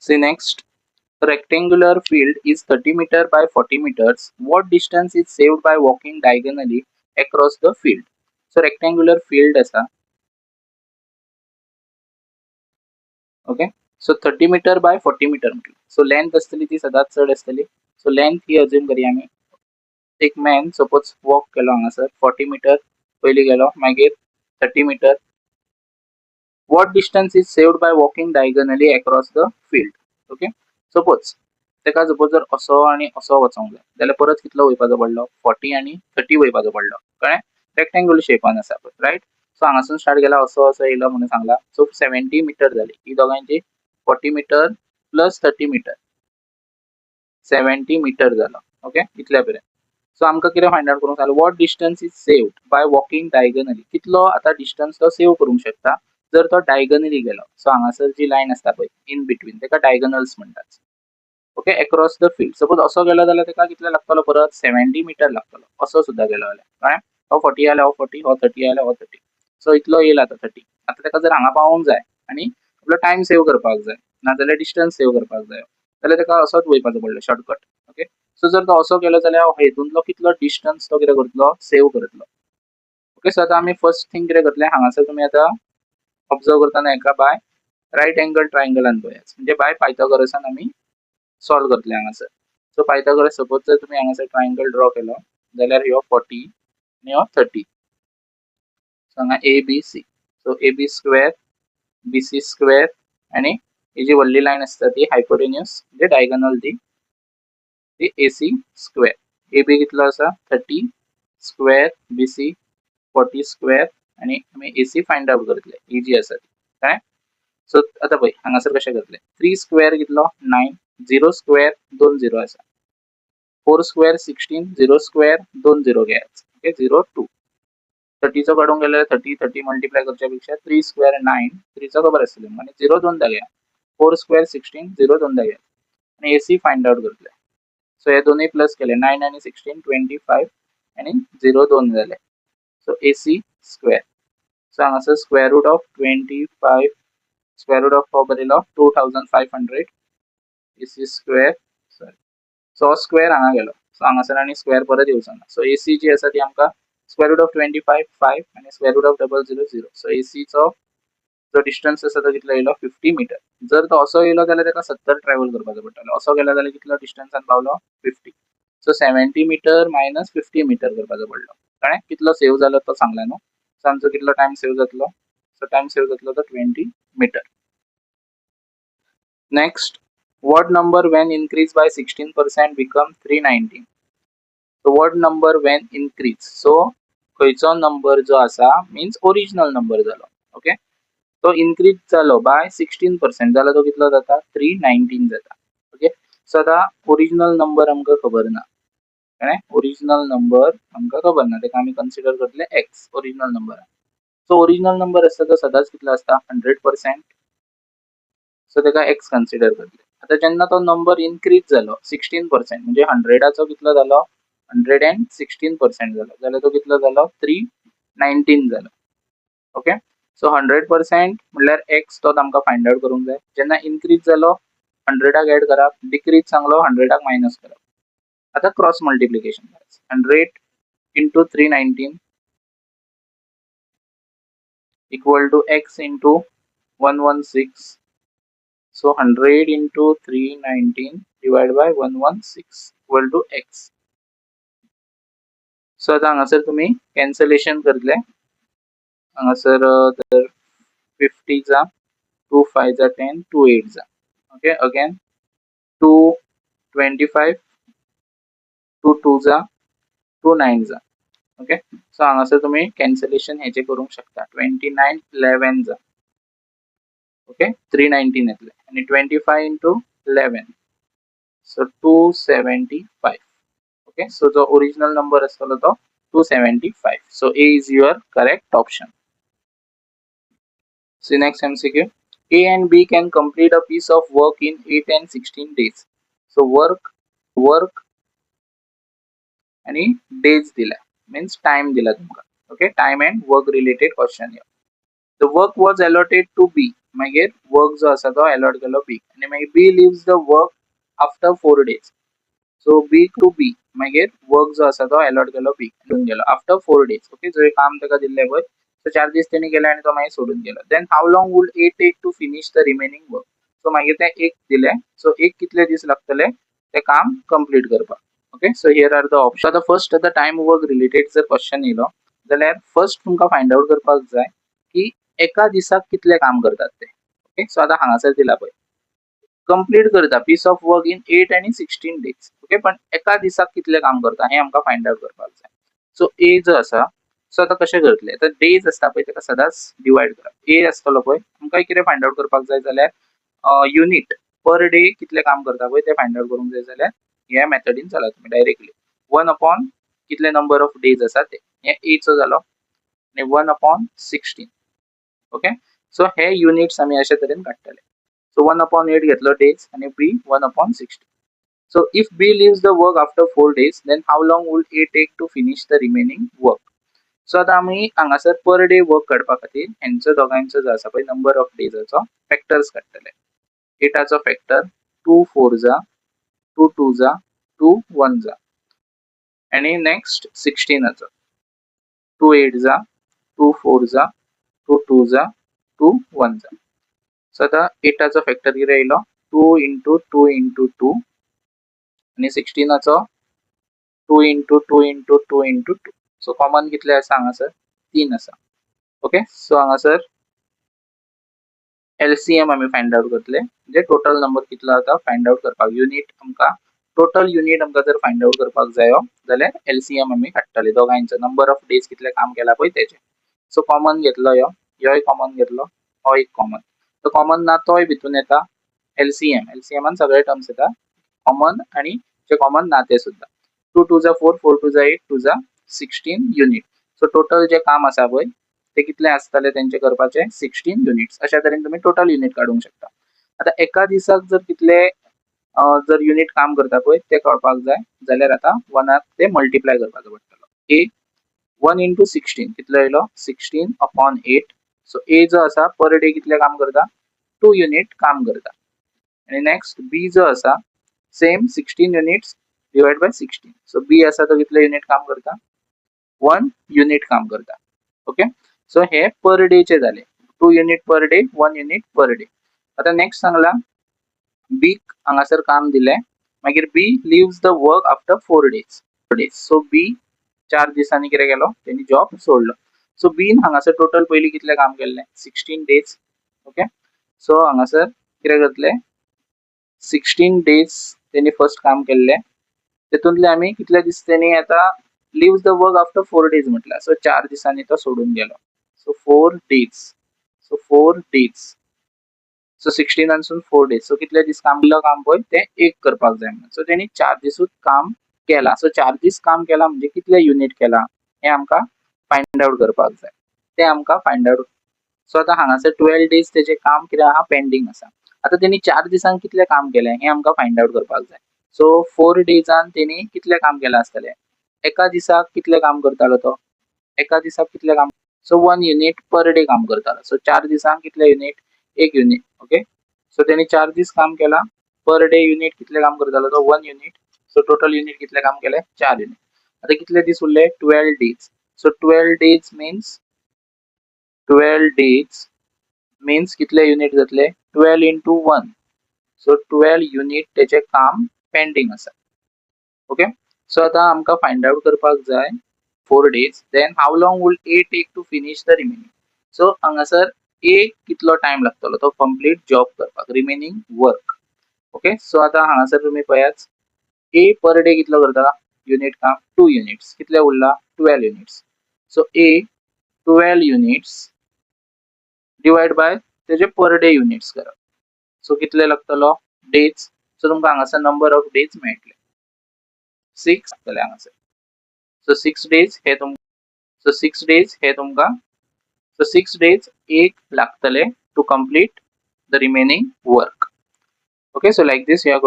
See next, rectangular field is 30 meter by 40 meters. What distance is saved by walking diagonally across the field? So rectangular field असा, okay. So 30 metre by 40 metre म्हटलं. So length असतली ती सदांच चड असतली. So length ही assume करूया आमी. एक मॅन सपोज वॉक केलो हांगासर 40 मीटर पयली गेलो, मागीर 30 metre. What distance is saved by walking diagonally across the field? Okay. Suppose तेका सपोज जर असो आनी असो वचोंक जाय जाल्यार परत कितलो वयपाचो पडलो, 40 आनी 30 वयपाचो पडलो, कळ्ळें. रेक्टेंगुलर शेपान आसा पळय, रायट. सो हांगासून स्टार्ट केला, असो असो येयलो म्हणून सांगला. सो 70 मीटर जाली ही दोगांची. 40 मीटर प्लस 30 मीटर 70 मीटर जालो, ओके. इतल्या पर्यंत. सो आमकां कितें फायंड आउट करूंक सांगलें, what distance is saved by walking diagonally. कितलो आतां डिस्टन्स तो सेव करूंक शकता जर तो डायगनली गेलो. सो हांगासर जी लायन आसता पळय इन बिटवीन तेका डायगनल्स म्हणटात, okay. Across the field suppose असो गेलो जाल्यार तेका कितले लागतलो, परत 70 मीटर लागतलो. असो सुद्धा गेलो जाल्यार, कळ्ळें. हो 40 आयलो, हो 40, हो 30 आयलो, हो 30. सो इतलो येयला आतां 30. आतां तेका जर हांगा पावोंक जाय आनी आपलो टायम सेव करपाक जाय नाजाल्यार डिस्टन्स सेव करपाक जाय जाल्यार तेका असोच वयपाचो पडलो शॉर्टकट, ओके. सो जर तो असो गेलो जाल्यार हेतूंतलो कितलो डिस्टन्स तो कितें करतलो, सेव करतलो, ओके. सो आतां आमी फर्स्ट थिंग कितें करतलें, हांगासर तुमी आतां ऑब्जर्व करतना हेका बाय रायट एंगल ट्रायंगलान पळयात, म्हणजे बाय पायथागोरसान आमी सॉल्व करतले हांगासर. सो पायथागोरस सपोज जर तुमी हांगासर ट्रायंगल ड्रॉ केलो जाल्यार ह्यो 40 आनी हो 30. सो हांगा A B C. So A B square B C square आनी ही जी व्हडली लायन आसता ती हायपोटेन्यूस म्हणजे डायगोनल ती ए सी स्क्वेअर. ए बी कितलो आसा 30 स्क्वेअर, बी सी 40 स्क्वेअर आनी आमी ए सी फायंड आउट करतले ही जी आसा ती, कळ्ळें. सो आतां पळय हांगासर कशें करतले, 3 स्क्वेअर कितलो 9, 0 स्क्वेअर 2 0 आसा, 4 स्क्वेअर 16, 0 स्क्वेअर 2 0 घेयात, ओके. 0 2. 30 चो काडूंक गेल्यार 30 30 मल्टिप्लाय करच्या पेक्षा 3 स्क्वेअर 9, 3 चो खबर आसतलें आनी 0 दोनदा घेया. 4 स्क्वेअर 16, 0 दोनदा घेया आनी एसी फायंड आउट करतले. सो हे दोनूय प्लस केले 9 आनी 16 25 आनी 0 दोन जाले. So AC square. सो हांगासर square root of 25 square root of हो बरयलो 2500 एसी स्क्वेअर, सॉरी. सो हो स्क्वेअर हांगा गेलो. सो हांगासर आनी स्क्वेअर परत येवचो ना. सो एसी जी आसा ती आमकां स्क्वेअर रूट ऑफ 25 5 आनी स्क्वेअर रूट ऑफ 000 0. सो एसीचो जो डिस्टन्स आसा तो कितलो येयलो 50 मीटर. जर तो असो येयलो जाल्यार तेका 70 ट्रॅव्हल करपाचो पडटलो. असो गेलो जाल्यार कितलो डिस्टन्सान पावलो 50. सो 70 मीटर मायनस 50 मीटर करपाचो पडलो, कळ्ळें. कितलो सेव जालो तो सांगला न्हू. सो आमचो कितलो टायम सेव जातलो, सो टायम सेव जातलो तो 20 metre. Next, what number when increased by 16% become 319? So what number when increase, so खंयचो नंबर जो आसा मीन्स ओरिजिनल नंबर जालो, ओके. तो इनक्रीज जालो बाय 16% जाल्यार तो कितलो जाता 319 जाता, ओके. सो आतां ओरिजिनल नंबर आमकां खबर ना, कळ्ळें. ओरिजिनल नंबर आमकां खबर ना, तेका आमी कन्सिडर करतले x original number. So original number आसता तो सदांच कितलो आसता 100%. सो तेका एक्स कन्सिडर करतले. आता जेन्ना तो नंबर इनक्रीज जालो 16% म्हणजे 100ाचो कितलो जालो 116% जालो जाल्यार तो कितलो जालो 319 जालो, ओके. सो 100% म्हणल्यार एक्स तो आमकां फायंड आउट करूंक जाय. जेन्ना इनक्रीज जालो 100क एड करप, डिक्रीज सांगलो 100क मायनस करप. आता क्रॉस मल्टिप्लिकेशन करायचं 100 into 319 equal to X into 116. So 100 into 319 divided by 116 equal to x. So आता हांगासर तुम्ही कॅन्सलेशन करतले. हांगासर तर 50 जा 2 5 जा 10 2 8 जा, ओके. अगेन 2 25 2 2 जा 2 9 जा, ओके. सो हांगासर तुम्ही कॅन्सलेशन हेचे करूंक शकता 29 11 जा, ओके. 319 येतले आनी 25 into 11 so 275, okay. So the original number असतलो तो 275. So A is your correct option. See next MCQ. A and B can complete a piece of work in 8 and 16 days. So work आणि days दिला means time दिला तुमका, okay. Time and work related question here. The work was allotted to B मागीर work जो आसा तो allot केलो B आनी मागीर B leaves the work after 4 days. So B to B मागीर वर्क जो आसा तो अलॉट केलो बी सोडून गेलो आफ्टर 4 days. ओके, जो काम ताका दिल्लें पळय सो 4 दीस तेणी केले आनी तो मागीर सोडून गेलो. Then how long would A take to finish the remaining work. So मागीर ते एक दिले, सो एक कितले दीस लागतले ते काम कंप्लीट करपाक. Okay, so here are the option. The first the time work related जर क्वेश्चन येयलो जाल्यार फर्स्ट तुमकां फायंड आउट करपाक जाय की एका दिसाक कितले काम करतात ते. ओके, सो आतां हांगासर दिला पळय कंप्लीट करता पीस ऑफ वर्क इन 8 आणि 16 days. ओके, पण एका दिसाक कितले काम करता हे आमकां फायंड आउट करपाक जाय. सो ए जो आसा सो आतां कशें करतले, तर डेज आसता पळय ताका सदांच डिवायड करप. ए आसतलो पळय आमकां कितें फायंड आउट करपाक जाय जाल्यार युनिट पर डे कितले काम करता पळय ते फायंड आउट करूंक जाय जाल्यार ह्या मेथडीन चला तुम्ही डायरेक्टली 1 कितले नंबर ऑफ डेज आसा ते हे ए चो जालो आनी 1/16. ओके, सो हे युनिट्स आमी अशे तरेन काडटले. So 1/8 घेतलो days and B 1/16. So if B leaves the work after 4 days, then how long will A take to finish the remaining work? So आता आम्ही हांगासर पर डे वर्क काडपा खातीर हेंचो दोगांचो जो आसा पळय नंबर ऑफ डेजाचो फॅक्टर्स काडटले. 8 फॅक्टर 2 4 जा 2 2 जा 2 1 जा आणि नेक्स्ट 16 2 8 जा 2 4 जा 2 2 जा 2 1 जा. सो आता 8 फॅक्टर कितें येयलो 2 into 2 into 2 आणि 16 2 into 2 into 2 into 2. So common कितले आसा हांगासर 3 आसा. ओके, सो हांगासर एलसीएम आमी फायंड आउट करतले म्हणजे टोटल नंबर कितलो जाता फायंड आउट करपाक. युनिट आमकां टोटल युनिट आमकां जर फायंड आउट करपाक जायो जाल्यार एलसीएम आमी काडटले दोगांयचो नंबर ऑफ डेज कितले काम केला पळय तेचे. सो कॉमन घेतलो ह्योय कॉमन घेतलो हो एक कॉमन. तो कॉमन ना तोय भितून येता एलसीएमान सगळे टर्म्स येता कॉमन आणि जे कॉमन ना ते सुद्धा. 2 2 जा 4 4 2 जा 8 2 जा 16 युनिट. सो टोटल जे काम आसा पळय ते कितले आसतले तेंचे करपाचे 16 युनिट्स. अशा तरेन तुम्ही टोटल युनिट काडूंक शकता. आता एका दिसाक जर कितले जर युनिट काम करता पळय ते कळपाक जाय जाल्यार आता 1 ते मल्टिप्लाय करपाचो पडटलो. ए 1 into 16 कितलो येयलो 16/8. सो ए जो आसा पर डे कितले काम करता 2 युनिट काम करता आणि नेक्स्ट बी जो आसा same 16 units divide by 16. So B आसा तो कितले युनिट काम करता 1 युनिट काम करता. ओके, सो हे पर डे चे जाले 2 unit per day 1 unit per day. आता नेक्स्ट सांगला बी हांगासर काम दिले मागीर B leaves the work after 4 days. So B 4 दिसांनी कितें केलो तेणी जॉब सोडलो. सो बीन हांगासर टोटल पयली कितले काम केल्ले 16 days. ओके, सो हांगासर कितें करतले 16 days तेणी फर्स्ट काम केल्ले तेतूंतले आमी कितले दीस तेणी आता leaves the work after 4 days म्हटला. सो 4 दिसांनी तो सोडून गेलो. So 4 days. So 4 days. So 16 आणि 4 days. सो कितले दीस काम केलं काम पळय ते एक करपाक जाय म्हणून. सो तेणी 4 दिसूच काम केला. सो 4 दीस काम केला म्हणजे कितले युनिट केला हे आमकां फायंड आउट करपाक जाय. ते आमकां फायंड आउट. सो आता हांगासर 12 days तेजे काम कितें आहा पेंडिंग आसा. आता तेणी 4 दिसांक कितले काम केले हे आमकां फायंड आउट करपाक जाय. सो 4 डेजान तेणी कितले काम केला आसतले एका दिसाक कितले काम करतालो तो एका दिसाक कितले काम. सो 1 युनिट पर डे काम करतालो. सो 4 दिसांक कितले युनिट 1 युनिट. ओके, सो तेणी 4 दीस काम केला पर डे युनिट कितले काम करतालो तो 1 युनिट. सो टोटल युनिट कितले काम केले 4 युनिट. आता कितले दीस उरले 12 days. सो 12 days means कितले युनिट जातले 12 into 1. सो 12 युनिट तेचे काम पेंडिंग आसा. ओके, सो आता आमकां फायंड आउट करपाक जाय 4 days. Then how long will A take to finish the remaining. So हांगासर ए कितलो टाइम लागतलो तो कंप्लीट जॉब करपाक रिमेनिंग वर्क. ओके, सो आता हांगासर तुम्ही पळयात ए पर डे कितलो करता युनिट काम 2 युनिट्स कितले उरला 12 युनिट्स. सो ए 12 युनिट्स डिवाइड बाय तेजे पर डे युनिट्स करप. सो कितले लागतलो डेज. सो तुमकां हांगासर नंबर ऑफ डेज मेळटले 6 जातले हांगासर. सो 6 days हे तुमकां 6 days एक लागतले to complete the remaining work. Okay, so like this you R